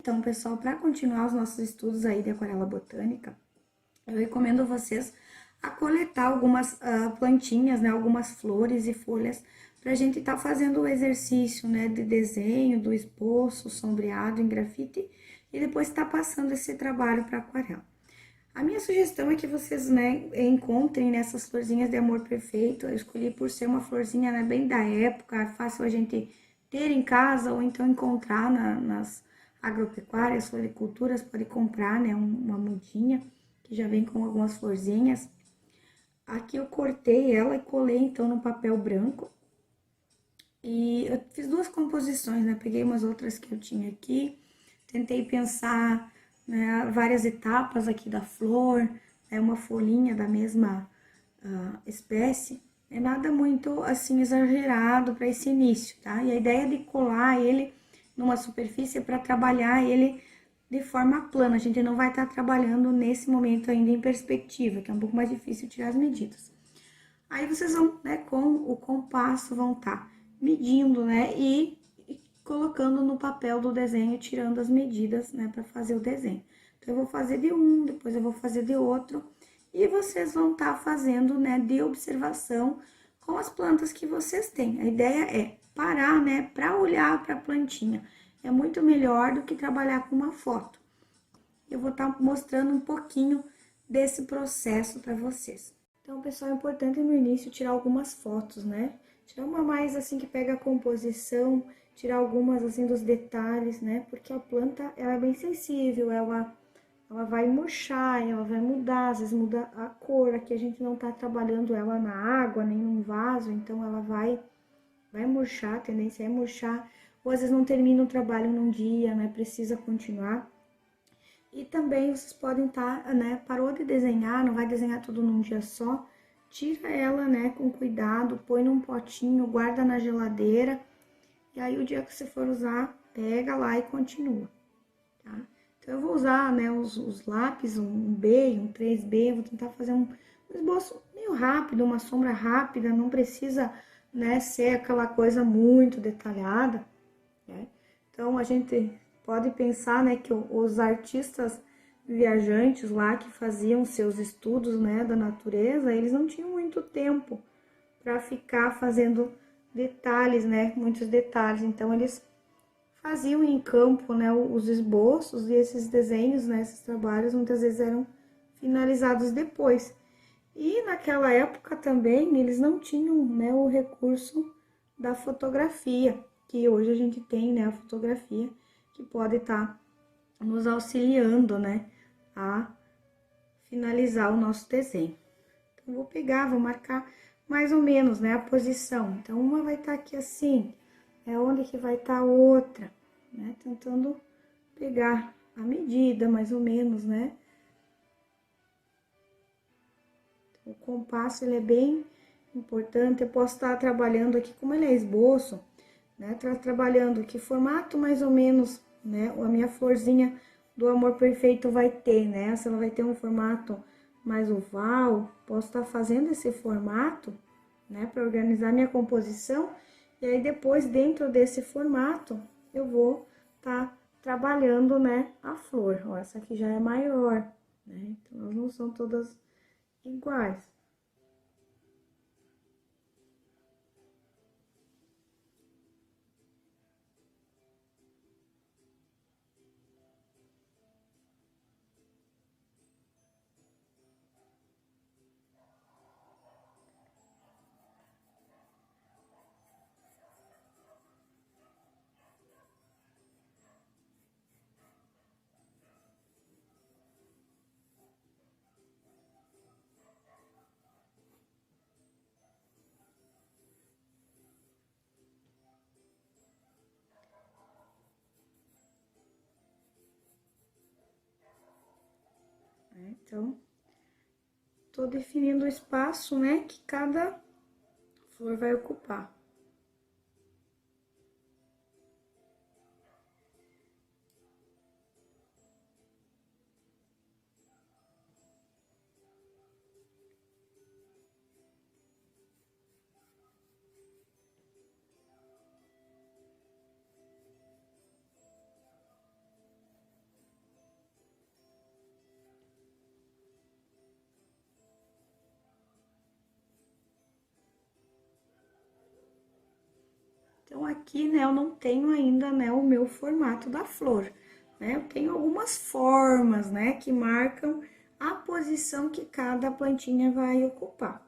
Então, pessoal, para continuar os nossos estudos aí de aquarela botânica, eu recomendo vocês a coletar algumas plantinhas, né, algumas flores e folhas, para a gente estar fazendo o exercício, né, de desenho, do esboço, sombreado em grafite, e depois estar passando esse trabalho para aquarela. A minha sugestão é que vocês, né, encontrem nessas florzinhas de amor perfeito. Eu escolhi por ser uma florzinha, né, bem da época, é fácil a gente ter em casa ou então encontrar nas agropecuárias, floriculturas, pode comprar, né, uma mudinha que já vem com algumas florzinhas. Aqui eu cortei ela e colei então no papel branco. E eu fiz duas composições, né, peguei umas outras que eu tinha aqui, tentei pensar, né, várias etapas aqui da flor, né, uma folhinha da mesma espécie, é nada muito assim exagerado para esse início, tá? E a ideia de colar ele numa superfície é para trabalhar ele de forma plana, a gente não vai estar trabalhando nesse momento ainda em perspectiva, que é um pouco mais difícil tirar as medidas. Aí vocês vão, né, com o compasso, vão estar medindo, né, e colocando no papel do desenho, tirando as medidas, né, para fazer o desenho. Então, eu vou fazer de um, depois eu vou fazer de outro, e vocês vão estar fazendo, né, de observação com as plantas que vocês têm. A ideia é parar, né, para olhar para a plantinha. É muito melhor do que trabalhar com uma foto. Eu vou estar mostrando um pouquinho desse processo para vocês. Então, pessoal, é importante no início tirar algumas fotos, né? Tirar uma mais assim que pega a composição, tirar algumas assim dos detalhes, né? Porque a planta, ela é bem sensível, ela vai murchar, ela vai mudar, às vezes muda a cor. Aqui a gente não tá trabalhando ela na água, nem num vaso, então ela vai murchar, a tendência é murchar. Ou às vezes não termina o trabalho num dia, né? Precisa continuar. E também vocês podem estar, né, parou de desenhar, não vai desenhar tudo num dia só, tira ela, né, com cuidado, põe num potinho, guarda na geladeira, e aí o dia que você for usar, pega lá e continua, tá? Então, eu vou usar, né, os lápis, um B, um 3B, vou tentar fazer um esboço meio rápido, uma sombra rápida, não precisa, né, ser aquela coisa muito detalhada, né? Então, a gente pode pensar, né, que os artistas viajantes lá que faziam seus estudos, né, da natureza, eles não tinham muito tempo para ficar fazendo detalhes, né, muitos detalhes. Então, eles faziam em campo, né, os esboços e esses desenhos, né, esses trabalhos muitas vezes eram finalizados depois. E naquela época também eles não tinham, né, o recurso da fotografia, que hoje a gente tem, né, a fotografia, que pode estar nos auxiliando, né, a finalizar o nosso desenho. Então, vou pegar, vou marcar mais ou menos, né, a posição. Então, uma vai estar aqui assim, é onde que vai estar a outra, né, tentando pegar a medida, mais ou menos, né. O compasso, ele é bem importante. Eu posso estar trabalhando aqui, como ele é esboço, né? Trabalhando que formato mais ou menos, né? A minha florzinha do amor perfeito vai ter, né? Se ela vai ter um formato mais oval, posso estar fazendo esse formato, né? Para organizar minha composição. E aí, depois, dentro desse formato, eu vou estar trabalhando, né? A flor. Ó, essa aqui já é maior, né? Então, elas não são todas iguais. Então, tô definindo o espaço, né, que cada flor vai ocupar. Então, aqui, né, eu não tenho ainda, né, o meu formato da flor, né? Eu tenho algumas formas, né, que marcam a posição que cada plantinha vai ocupar.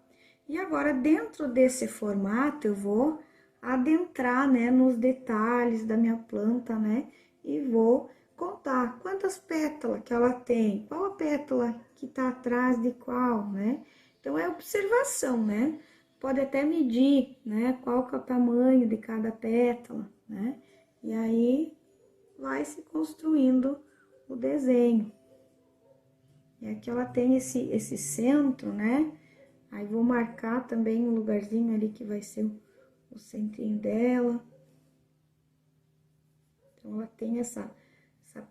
E agora, dentro desse formato, eu vou adentrar, né, nos detalhes da minha planta, né, e vou contar quantas pétalas que ela tem, qual a pétala que tá atrás de qual, né? Então, é observação, né? Pode até medir, né, qual que é o tamanho de cada pétala, né? E aí, vai se construindo o desenho. E aqui ela tem esse centro, né? Aí, vou marcar também um lugarzinho ali que vai ser o centrinho dela. Então, ela tem essa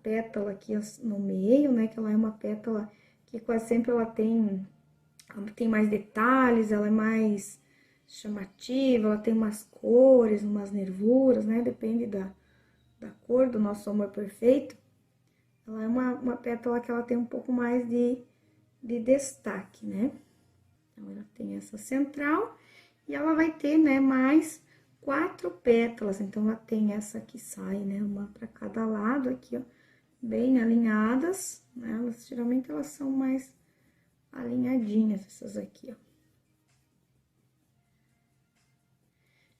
pétala aqui no meio, né? Que ela é uma pétala que quase sempre ela tem mais detalhes, ela é mais chamativa, ela tem umas cores, umas nervuras, né? Depende da cor do nosso amor perfeito. Ela é uma pétala que ela tem um pouco mais de destaque, né? Então, ela tem essa central e ela vai ter, né, mais 4 pétalas. Então, ela tem essa que sai, né, uma para cada lado aqui, ó, bem alinhadas, né? Geralmente elas são mais alinhadinhas, essas aqui, ó.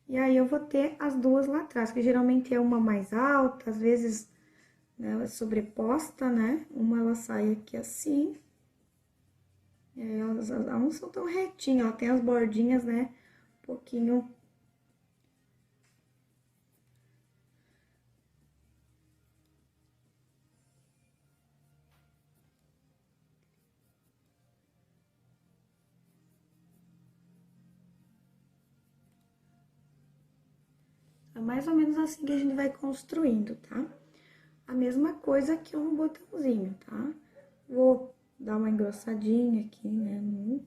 E aí, eu vou ter as duas lá atrás, que geralmente é uma mais alta, às vezes, né, ela é sobreposta, né? Uma ela sai aqui assim. E aí, elas não são tão retinhas, ela tem as bordinhas, né? Um pouquinho. É mais ou menos assim que a gente vai construindo, tá? A mesma coisa que um botãozinho, tá? Vou dar uma engrossadinha aqui, né?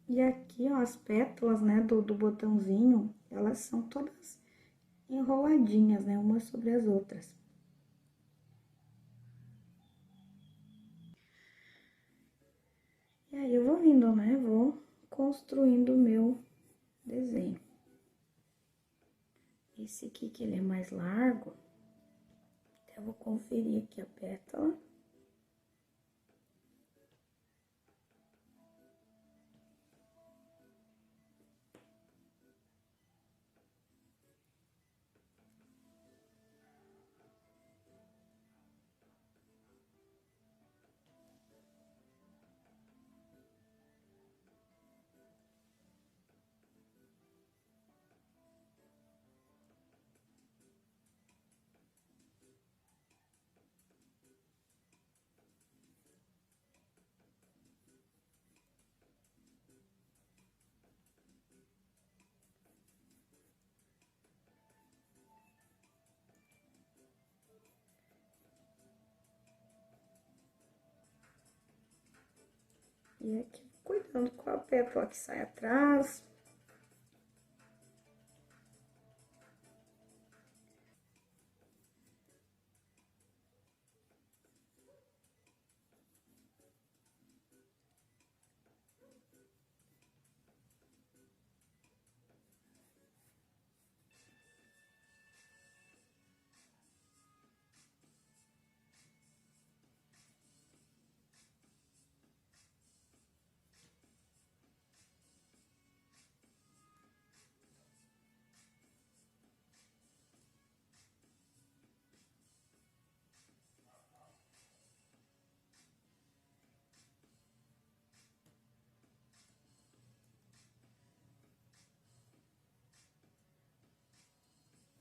E aqui, ó, as pétalas, né, do botãozinho, elas são todas enroladinhas, né, umas sobre as outras. E aí, eu vou vindo, né, vou construindo o meu desenho. Esse aqui, que ele é mais largo, eu vou conferir aqui a pétala. E aqui, cuidando com a pétala que sai atrás.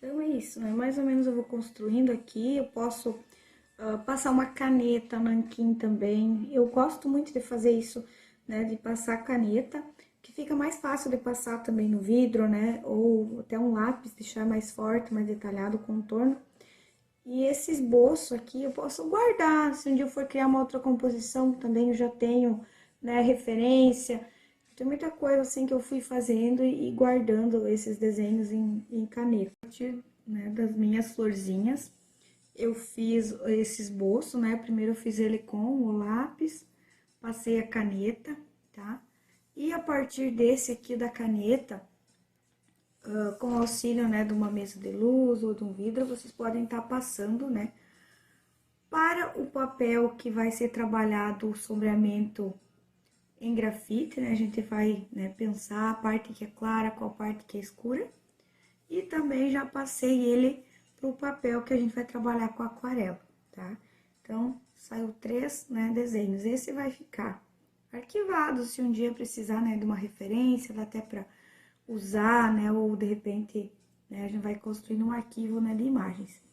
Então, é isso, né? Mais ou menos eu vou construindo aqui, eu posso passar uma caneta nanquim também. Eu gosto muito de fazer isso, né? De passar caneta, que fica mais fácil de passar também no vidro, né? Ou até um lápis, deixar mais forte, mais detalhado o contorno. E esse esboço aqui eu posso guardar, se um dia eu for criar uma outra composição, também eu já tenho, né, referência. Tem muita coisa assim que eu fui fazendo e guardando esses desenhos em caneta. A partir, né, das minhas florzinhas, eu fiz esse esboço, né? Primeiro eu fiz ele com o lápis, passei a caneta, tá? E a partir desse aqui da caneta, com auxílio, né, de uma mesa de luz ou de um vidro, vocês podem estar passando, né? Para o papel que vai ser trabalhado o sombreamento em grafite, né? A gente vai, né, pensar a parte que é clara, qual parte que é escura. E também já passei ele pro papel que a gente vai trabalhar com aquarela, tá? Então, saiu 3, né, desenhos. Esse vai ficar arquivado, se um dia precisar, né, de uma referência, dá até para usar, né, ou de repente, né, a gente vai construindo um arquivo, né, de imagens.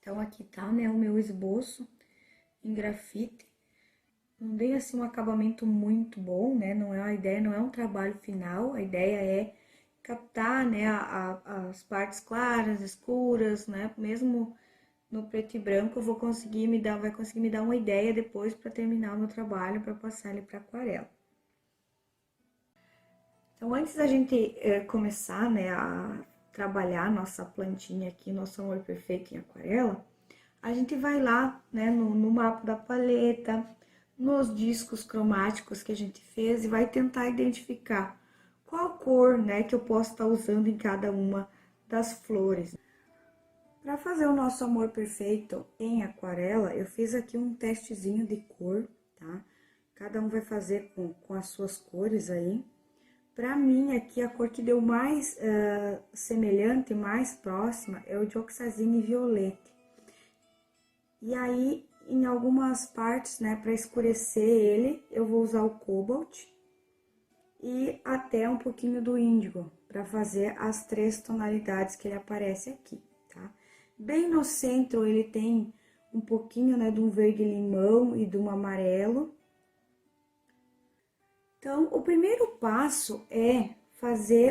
Então, aqui tá, né, o meu esboço em grafite. Não dei, assim, um acabamento muito bom, né, não é a ideia, não é um trabalho final, a ideia é captar, né, as partes claras, escuras, né, mesmo no preto e branco, eu vou conseguir vai conseguir me dar uma ideia depois para terminar o meu trabalho, para passar ele para aquarela. Então, antes da gente começar, né, a trabalhar nossa plantinha aqui, nosso amor perfeito em aquarela, a gente vai lá, né, no mapa da paleta, nos discos cromáticos que a gente fez e vai tentar identificar qual cor, né, que eu posso estar usando em cada uma das flores. Para fazer o nosso amor perfeito em aquarela, eu fiz aqui um testezinho de cor, tá? Cada um vai fazer com as suas cores aí. Para mim, aqui, a cor que deu mais semelhante, mais próxima, é o de oxazine violete. E aí, em algumas partes, né, para escurecer ele, eu vou usar o cobalt e até um pouquinho do índigo, para fazer as 3 tonalidades que ele aparece aqui, tá? Bem no centro, ele tem um pouquinho, né, de um verde-limão e de um amarelo. Então, o primeiro passo é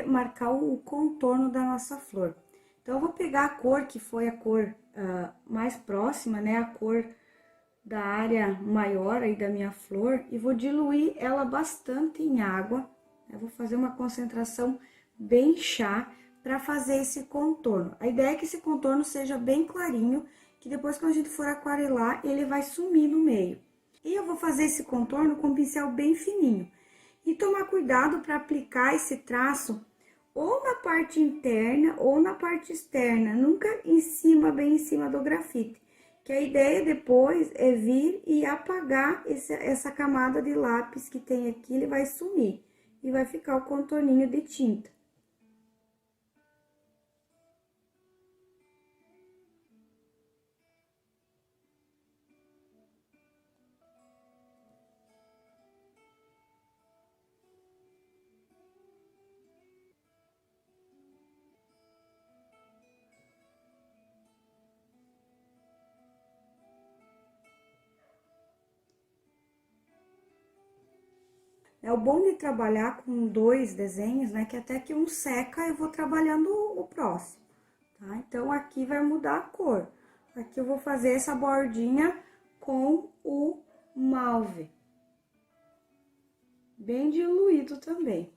marcar o contorno da nossa flor. Então, eu vou pegar a cor que foi a cor mais próxima, né, a cor da área maior aí da minha flor e vou diluir ela bastante em água. Eu vou fazer uma concentração bem chá para fazer esse contorno. A ideia é que esse contorno seja bem clarinho, que depois quando a gente for aquarelar, ele vai sumir no meio. E eu vou fazer esse contorno com um pincel bem fininho. E tomar cuidado para aplicar esse traço ou na parte interna ou na parte externa, nunca em cima, bem em cima do grafite. Que a ideia depois é vir e apagar essa camada de lápis que tem aqui, ele vai sumir. E vai ficar o contorninho de tinta. É o bom de trabalhar com 2 desenhos, né? Que até que um seca, eu vou trabalhando o próximo, tá? Então, aqui vai mudar a cor. Aqui eu vou fazer essa bordinha com o malve. Bem diluído também.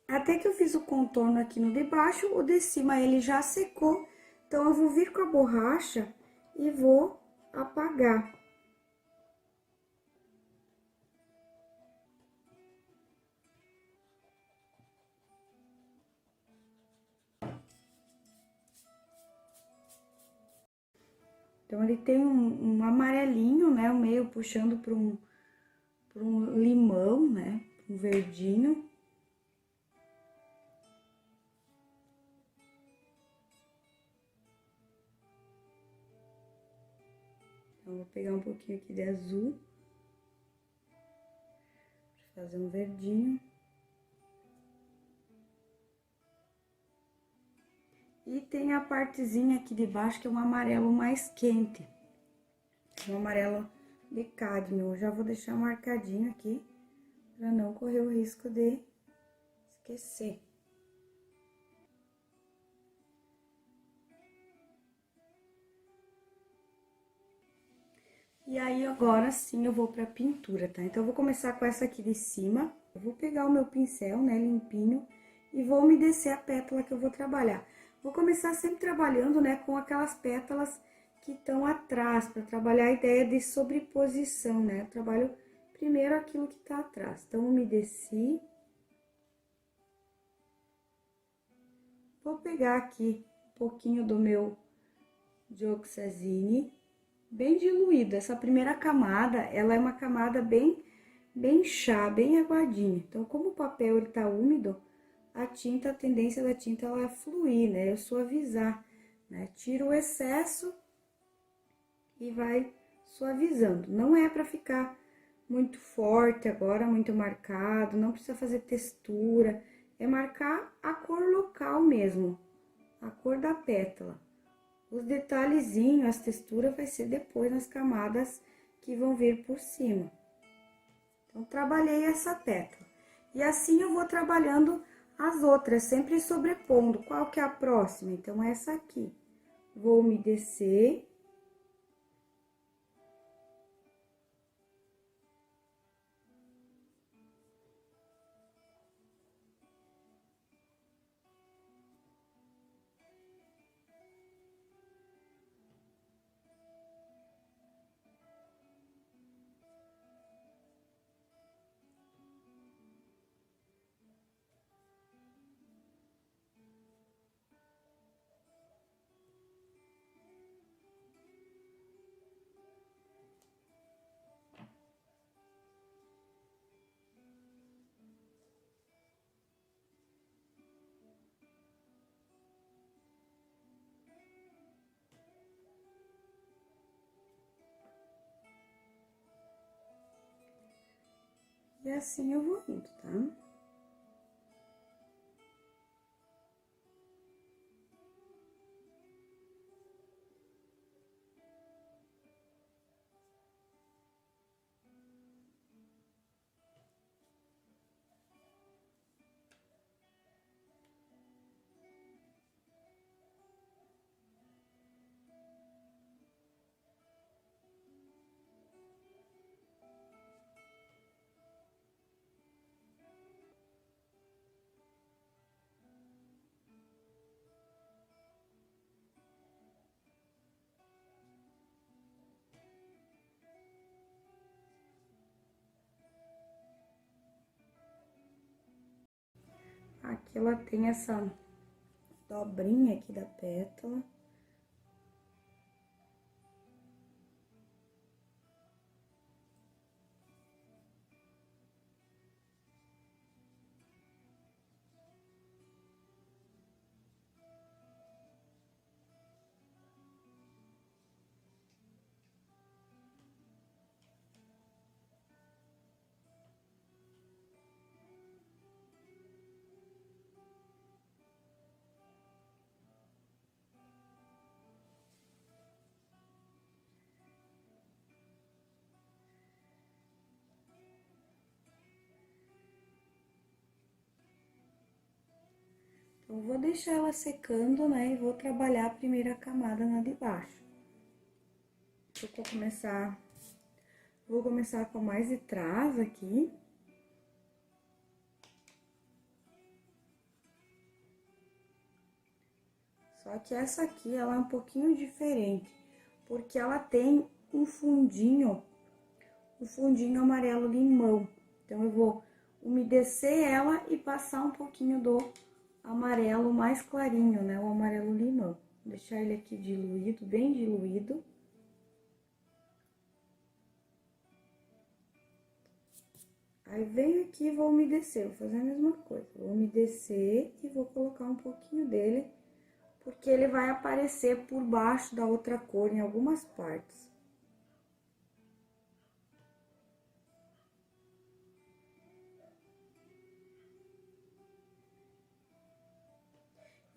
Até que eu fiz o contorno aqui no de baixo, o de cima ele já secou. Então, eu vou vir com a borracha e vou apagar. Então, ele tem um amarelinho, né? O meio puxando para um limão, né? Um verdinho. Então, vou pegar um pouquinho aqui de azul. Pra fazer um verdinho. E tem a partezinha aqui de baixo, que é um amarelo mais quente. Um amarelo de cádmio. Eu já vou deixar marcadinho aqui, pra não correr o risco de esquecer. E aí, agora sim, eu vou pra pintura, tá? Então, eu vou começar com essa aqui de cima. Eu vou pegar o meu pincel, né, limpinho, e vou umedecer a pétala que eu vou trabalhar. Vou começar sempre trabalhando, né, com aquelas pétalas que estão atrás, para trabalhar a ideia de sobreposição, né? Eu trabalho primeiro aquilo que tá atrás. Então, umedeci. Vou pegar aqui um pouquinho do meu Dioxazine, bem diluído. Essa primeira camada, ela é uma camada bem chá, bem aguadinha. Então, como o papel ele tá úmido, a tendência da tinta ela é fluir, né? Eu suavizar, né? Tiro o excesso e vai suavizando. Não é para ficar muito forte agora, muito marcado, não precisa fazer textura, é marcar a cor local mesmo, a cor da pétala. Os detalhezinhos, as texturas vai ser depois nas camadas que vão vir por cima. Então, trabalhei essa pétala. E assim eu vou trabalhando as outras, sempre sobrepondo. Qual que é a próxima? Então, essa aqui. Vou umedecer. E assim eu vou indo, tá? aqui ela tem essa dobrinha aqui da pétala. Então, vou deixar ela secando, né, e vou trabalhar a primeira camada na de baixo. Vou começar com a mais de trás aqui. Só que essa aqui, ela é um pouquinho diferente, porque ela tem um fundinho amarelo limão. Então, eu vou umedecer ela e passar um pouquinho do amarelo mais clarinho, né? O amarelo limão. Vou deixar ele aqui diluído, bem diluído. Aí, venho aqui e vou umedecer, vou fazer a mesma coisa. Vou umedecer e vou colocar um pouquinho dele, porque ele vai aparecer por baixo da outra cor em algumas partes.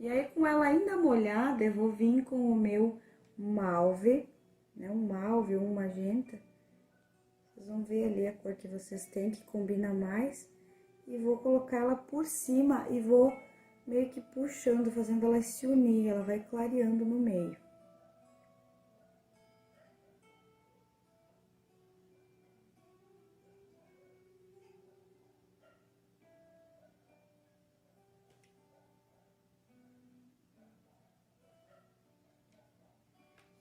E aí, com ela ainda molhada, eu vou vir com o meu malve, né? Um malve ou um magenta. Vocês vão ver ali a cor que vocês têm, que combina mais. E vou colocar ela por cima e vou meio que puxando, fazendo ela se unir. Ela vai clareando no meio.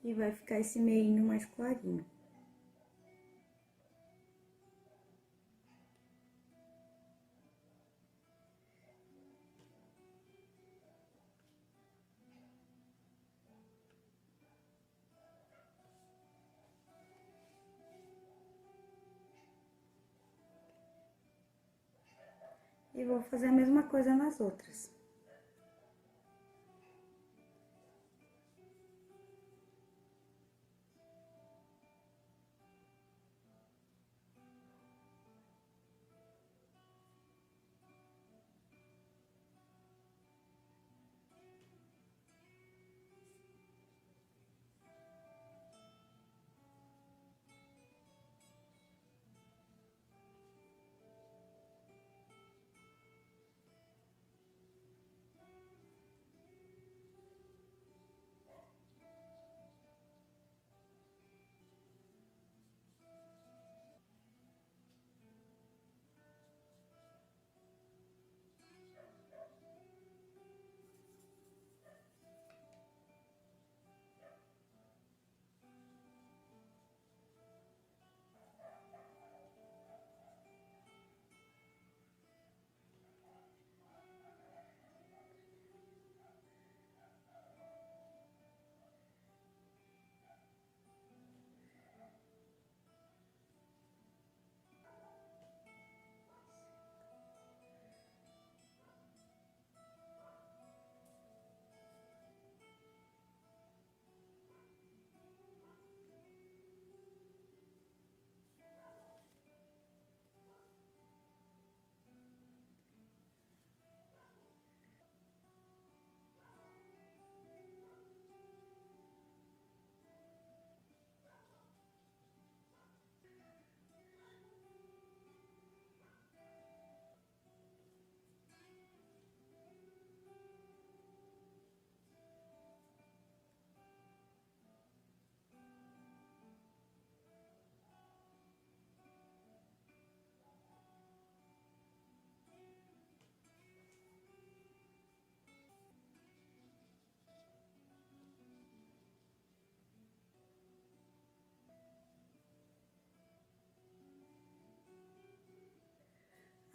E vai ficar esse meinho mais clarinho. E vou fazer a mesma coisa nas outras.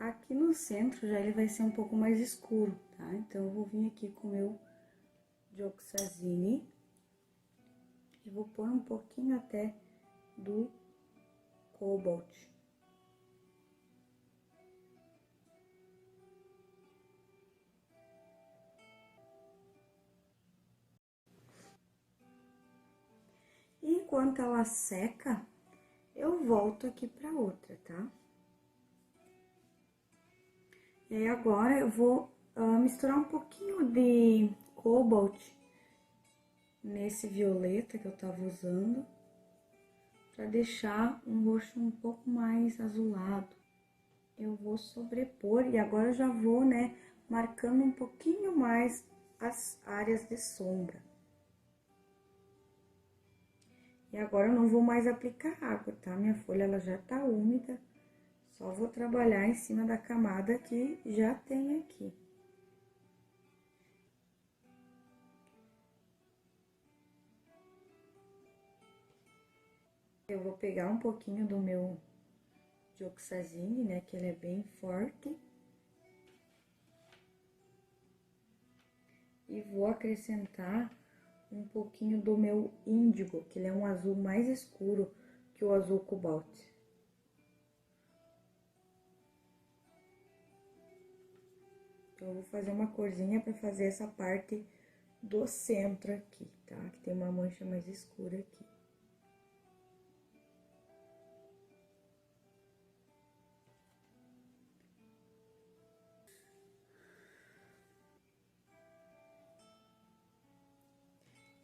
Aqui no centro já ele vai ser um pouco mais escuro, tá? Então, eu vou vir aqui com o meu Dioxazine e vou pôr um pouquinho até do Cobalt. E enquanto ela seca, eu volto aqui pra outra, tá? E aí, agora eu vou misturar um pouquinho de Cobalt nesse violeta que eu tava usando, pra deixar um roxo um pouco mais azulado. Eu vou sobrepor e agora eu já vou, né, marcando um pouquinho mais as áreas de sombra. E agora eu não vou mais aplicar água, tá? Minha folha, ela já tá úmida, só vou trabalhar em cima da camada que já tem aqui. Eu vou pegar um pouquinho do meu Dioxazine, né, que ele é bem forte. E vou acrescentar um pouquinho do meu índigo, que ele é um azul mais escuro que o azul cobalt. Então, eu vou fazer uma corzinha para fazer essa parte do centro aqui, tá? Que tem uma mancha mais escura aqui.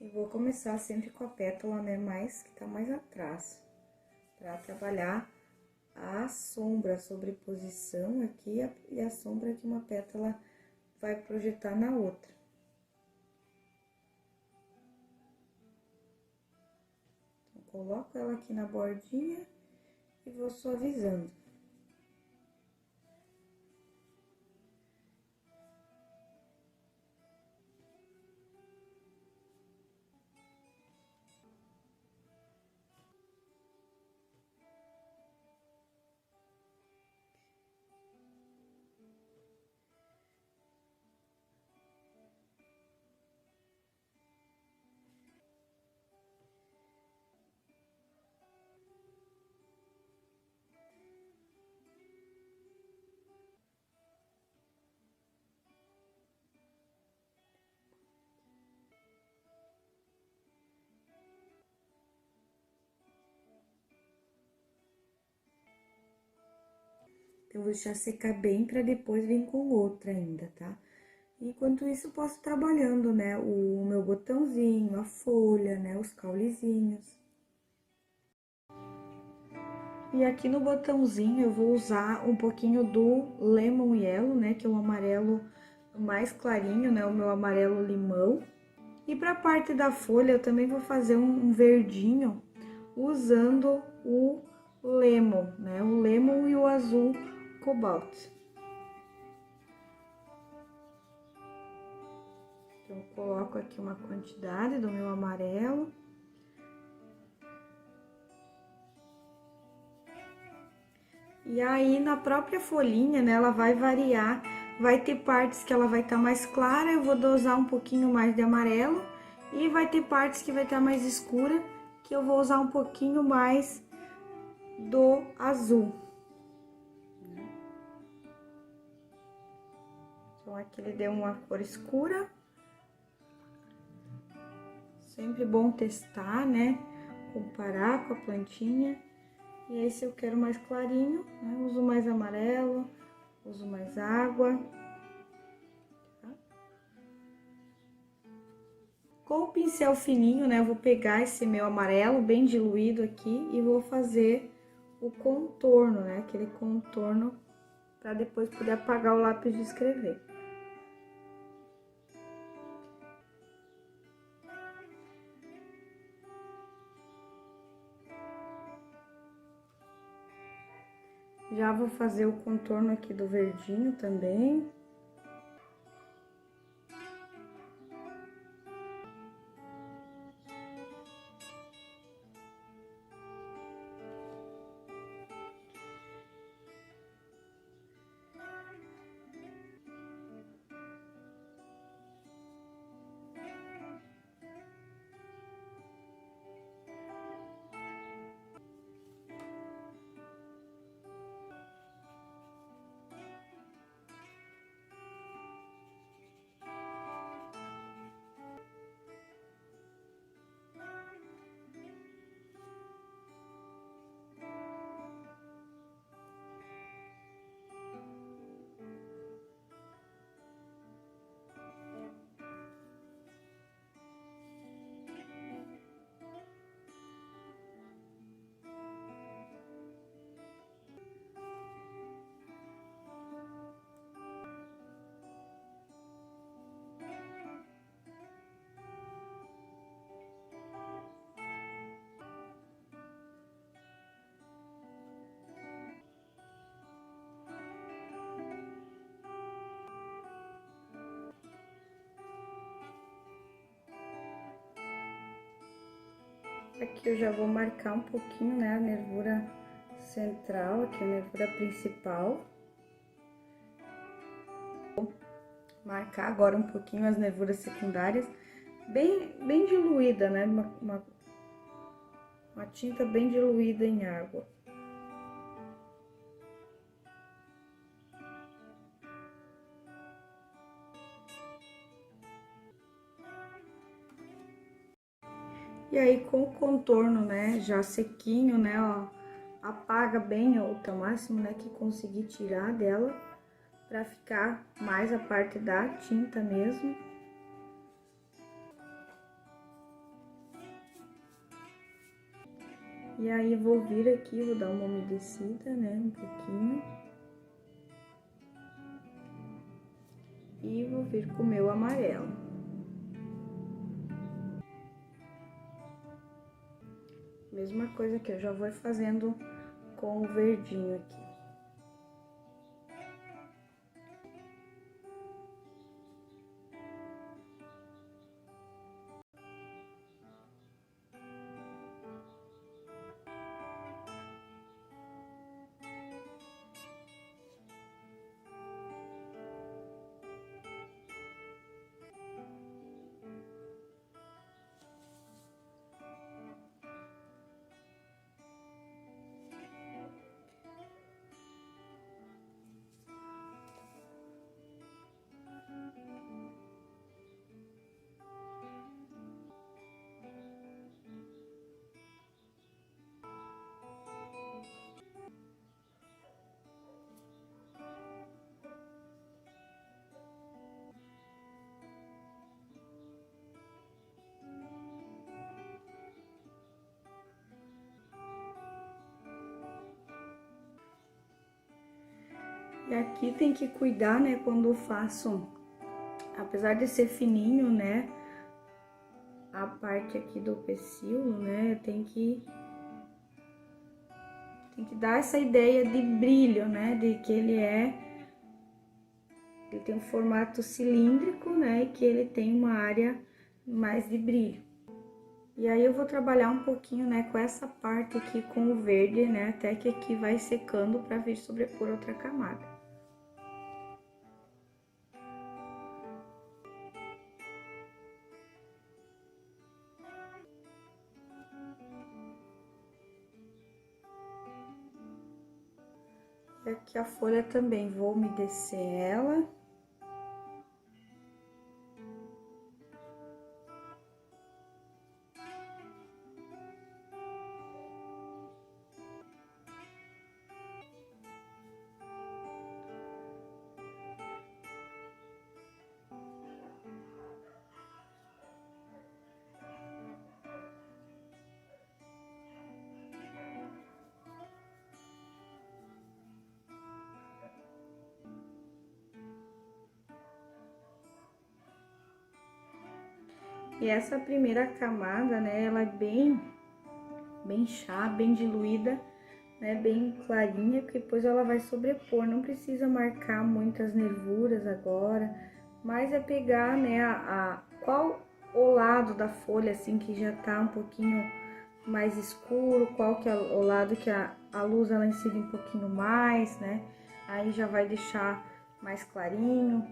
E vou começar sempre com a pétala, né, que tá mais atrás, pra trabalhar a sombra, a sobreposição aqui e a sombra que uma pétala vai projetar na outra. Então, coloco ela aqui na bordinha e vou suavizando. Eu vou deixar secar bem para depois vir com outra ainda, tá? Enquanto isso, eu posso ir trabalhando, né, o meu botãozinho, a folha, né, os caulezinhos. E aqui no botãozinho eu vou usar um pouquinho do Lemon Yellow, né, que é o amarelo mais clarinho, né, o meu amarelo limão. E para a parte da folha eu também vou fazer um verdinho usando o Lemon, né, o Lemon e o azul Cobalt. Então, eu coloco aqui uma quantidade do meu amarelo. E aí, na própria folhinha, né, ela vai variar. Vai ter partes que ela vai estar mais clara, eu vou dosar um pouquinho mais de amarelo. E vai ter partes que vai estar mais escura, que eu vou usar um pouquinho mais do azul. Então, aqui ele deu uma cor escura. Sempre bom testar, né? Comparar com a plantinha. E aí, se eu quero mais clarinho, né, uso mais amarelo, uso mais água. Tá? Com o pincel fininho, né, eu vou pegar esse meu amarelo bem diluído aqui e vou fazer o contorno, né, aquele contorno para depois poder apagar o lápis de escrever. Já vou fazer o contorno aqui do verdinho também. Aqui eu já vou marcar um pouquinho, né, a nervura central, aqui a nervura principal. Vou marcar agora um pouquinho as nervuras secundárias, bem diluída, né, uma tinta bem diluída em água. E aí, com o contorno, né, já sequinho, né, ó, apaga bem o máximo, né, que conseguir tirar dela, pra ficar mais a parte da tinta mesmo. E aí, vou vir aqui, vou dar uma umedecida, né, um pouquinho. E vou vir com o meu amarelo. Mesma coisa que eu já vou fazendo com o verdinho aqui. E aqui tem que cuidar, né, quando eu faço, apesar de ser fininho, né, a parte aqui do pecíolo, né, tem que dar essa ideia de brilho, né, de que ele tem um formato cilíndrico, né, e que ele tem uma área mais de brilho. E aí eu vou trabalhar um pouquinho, né, com essa parte aqui com o verde, né, até que aqui vai secando para vir sobrepor outra camada. E aqui a folha também, vou umedecer ela. E essa primeira camada, né, ela é bem chá, bem diluída, né, bem clarinha, que depois ela vai sobrepor. Não precisa marcar muitas nervuras agora, mas é pegar, né, qual o lado da folha, assim, que já tá um pouquinho mais escuro, qual que é o lado que a luz ela incide um pouquinho mais, né, aí já vai deixar mais clarinho.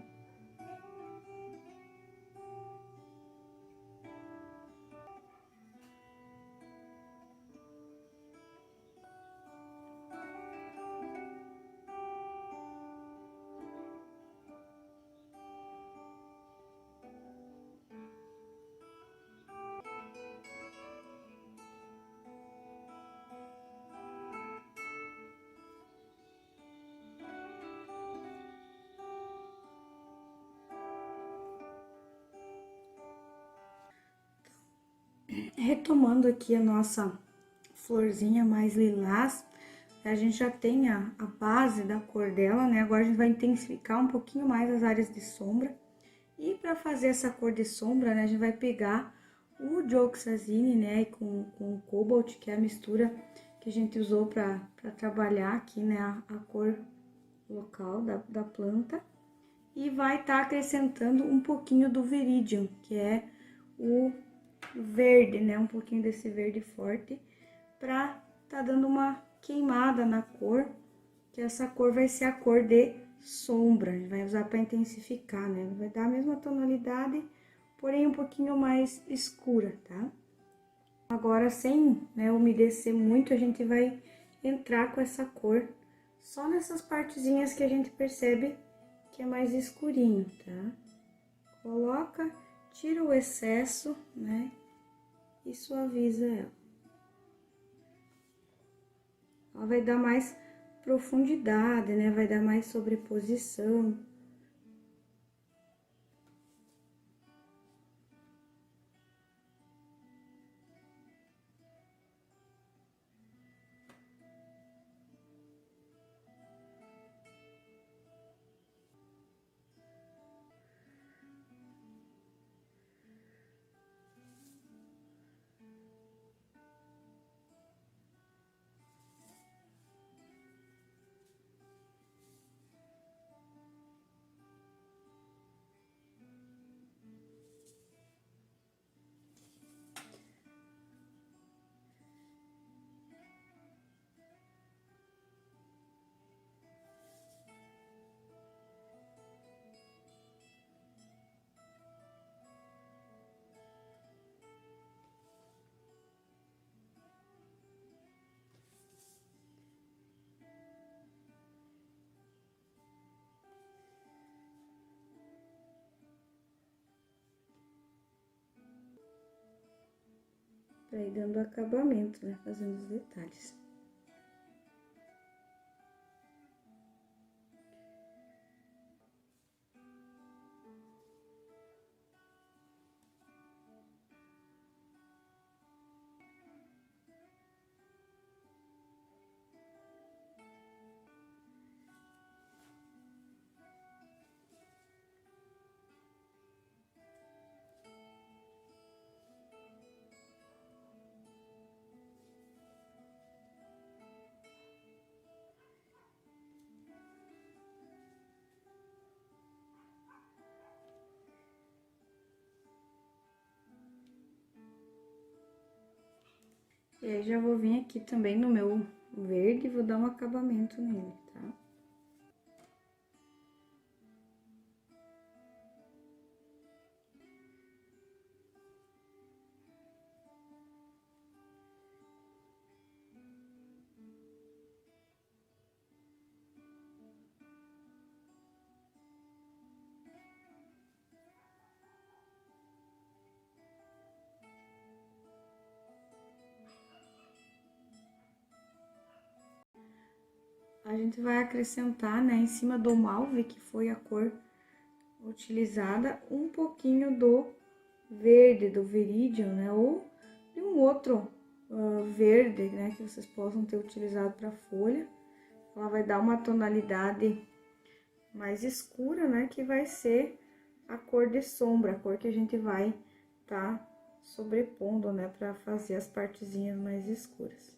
Retomando aqui a nossa florzinha mais lilás, a gente já tem a base da cor dela, né? Agora a gente vai intensificar um pouquinho mais as áreas de sombra. E para fazer essa cor de sombra, né, a gente vai pegar o Dioxazine, né, com o Cobalt, que é a mistura que a gente usou para trabalhar aqui, né, a cor local da planta. E vai estar acrescentando um pouquinho do Viridium, que é o verde, né? Um pouquinho desse verde forte, pra tá dando uma queimada na cor, que essa cor vai ser a cor de sombra, a gente vai usar para intensificar, né? Vai dar a mesma tonalidade, porém um pouquinho mais escura, tá? Agora, sem, né, umedecer muito, a gente vai entrar com essa cor só nessas partezinhas que a gente percebe que é mais escurinho, tá? Coloca, tira o excesso, né? E suaviza ela. Ela vai dar mais profundidade, né? Vai dar mais sobreposição. Pra ir dando acabamento, né? Fazendo os detalhes. E aí, já vou vir aqui também no meu verde e vou dar um acabamento nele, tá? A gente vai acrescentar, né, em cima do malve, que foi a cor utilizada, um pouquinho do verde, do Viridian, né, ou de um outro verde, né, que vocês possam ter utilizado para folha. Ela vai dar uma tonalidade mais escura, né, que vai ser a cor de sombra, a cor que a gente vai tá sobrepondo, né, para fazer as partezinhas mais escuras.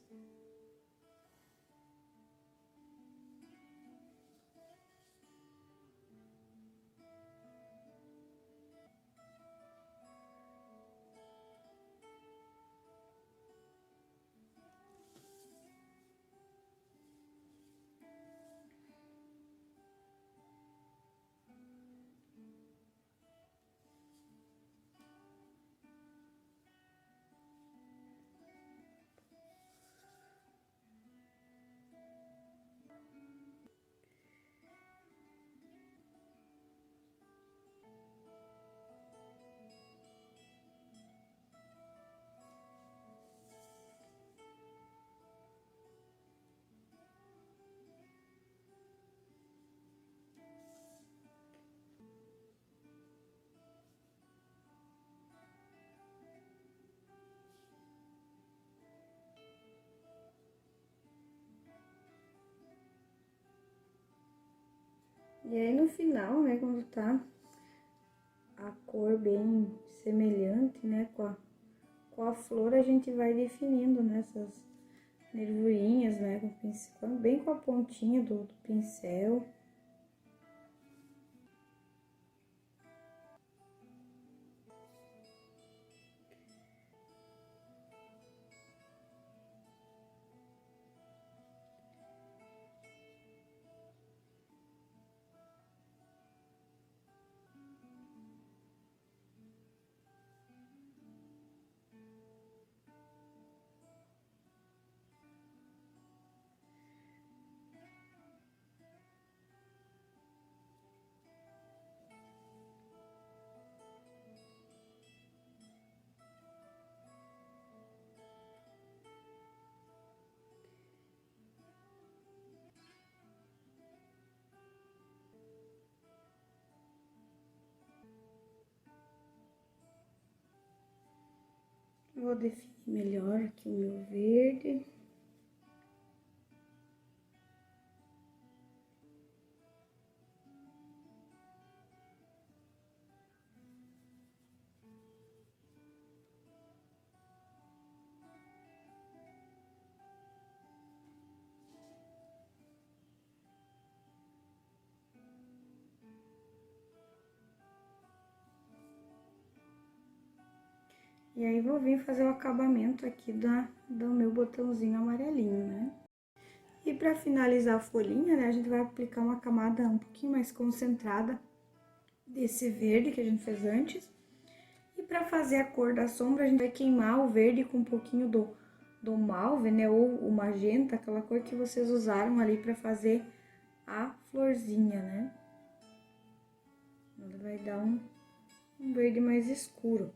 E aí, no final, né, quando tá a cor bem semelhante, né, com a flor, a gente vai definindo nessas nervurinhas, né, com o pincel, bem com a pontinha do pincel. Eu vou definir melhor aqui o meu verde. E aí, vou vir fazer o acabamento aqui do meu botãozinho amarelinho, né? E pra finalizar a folhinha, né, a gente vai aplicar uma camada um pouquinho mais concentrada desse verde que a gente fez antes. E pra fazer a cor da sombra, a gente vai queimar o verde com um pouquinho do malve, né, ou o magenta, aquela cor que vocês usaram ali pra fazer a florzinha, né? Ela vai dar um verde mais escuro.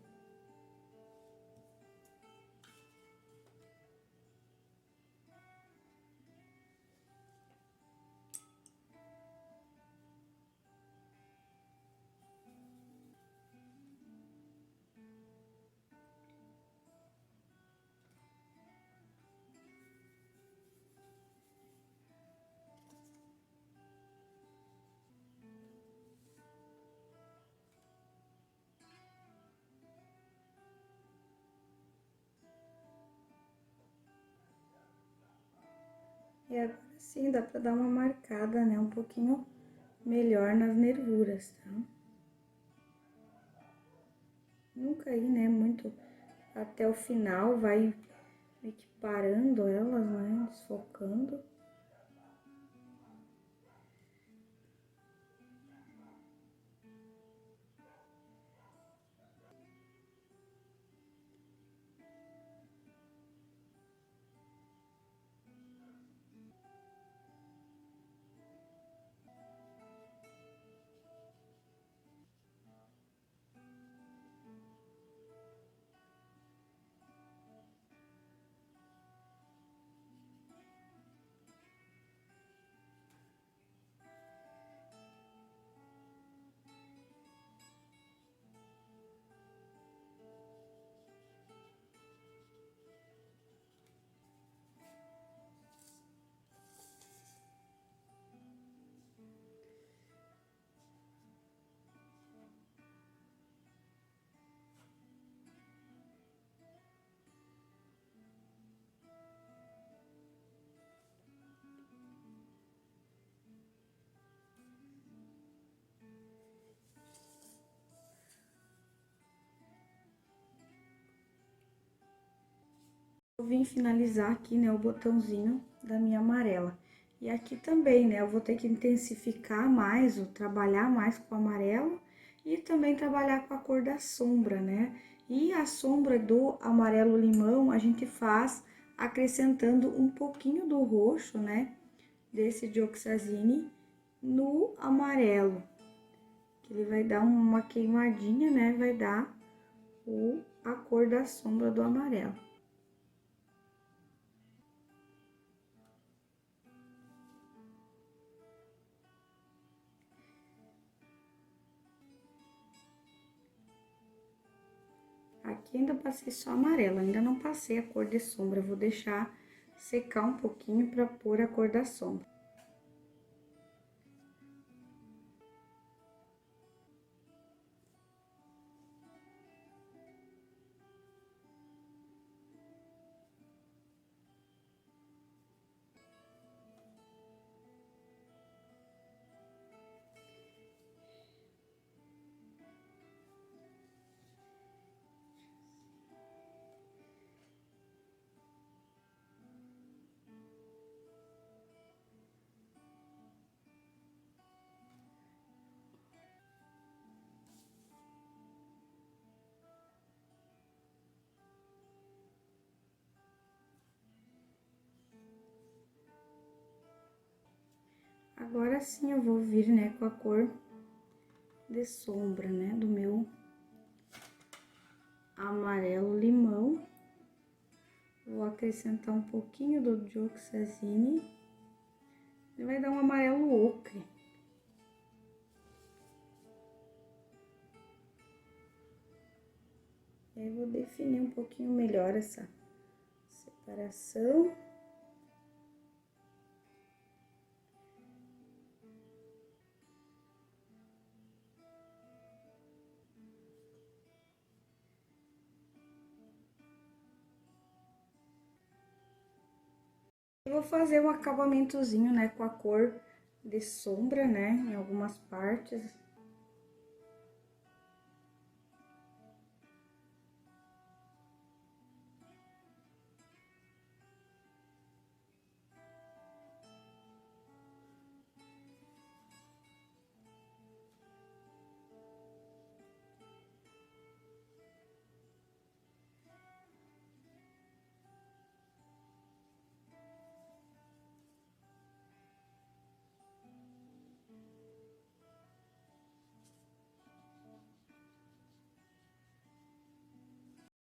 E agora sim, dá pra dar uma marcada, né, um pouquinho melhor nas nervuras, tá? Nunca ir, né, muito até o final, vai meio que parando elas, né, desfocando. Eu vim finalizar aqui, né, o botãozinho da minha amarela. E aqui também, né, eu vou ter que intensificar mais, ou trabalhar mais com o amarelo e também trabalhar com a cor da sombra, né? E a sombra do amarelo limão a gente faz acrescentando um pouquinho do roxo, né, desse Dioxazine no amarelo. Que ele vai dar uma queimadinha, né, vai dar a cor da sombra do amarelo. Aqui ainda passei só amarelo, ainda não passei a cor de sombra. Eu vou deixar secar um pouquinho para pôr a cor da sombra. Agora sim eu vou vir, né, com a cor de sombra, né, do meu amarelo limão. Vou acrescentar um pouquinho do Dioxazine. Ele vai dar um amarelo ocre. E aí, vou definir um pouquinho melhor essa separação. Eu vou fazer um acabamentozinho, né, com a cor de sombra, né, em algumas partes.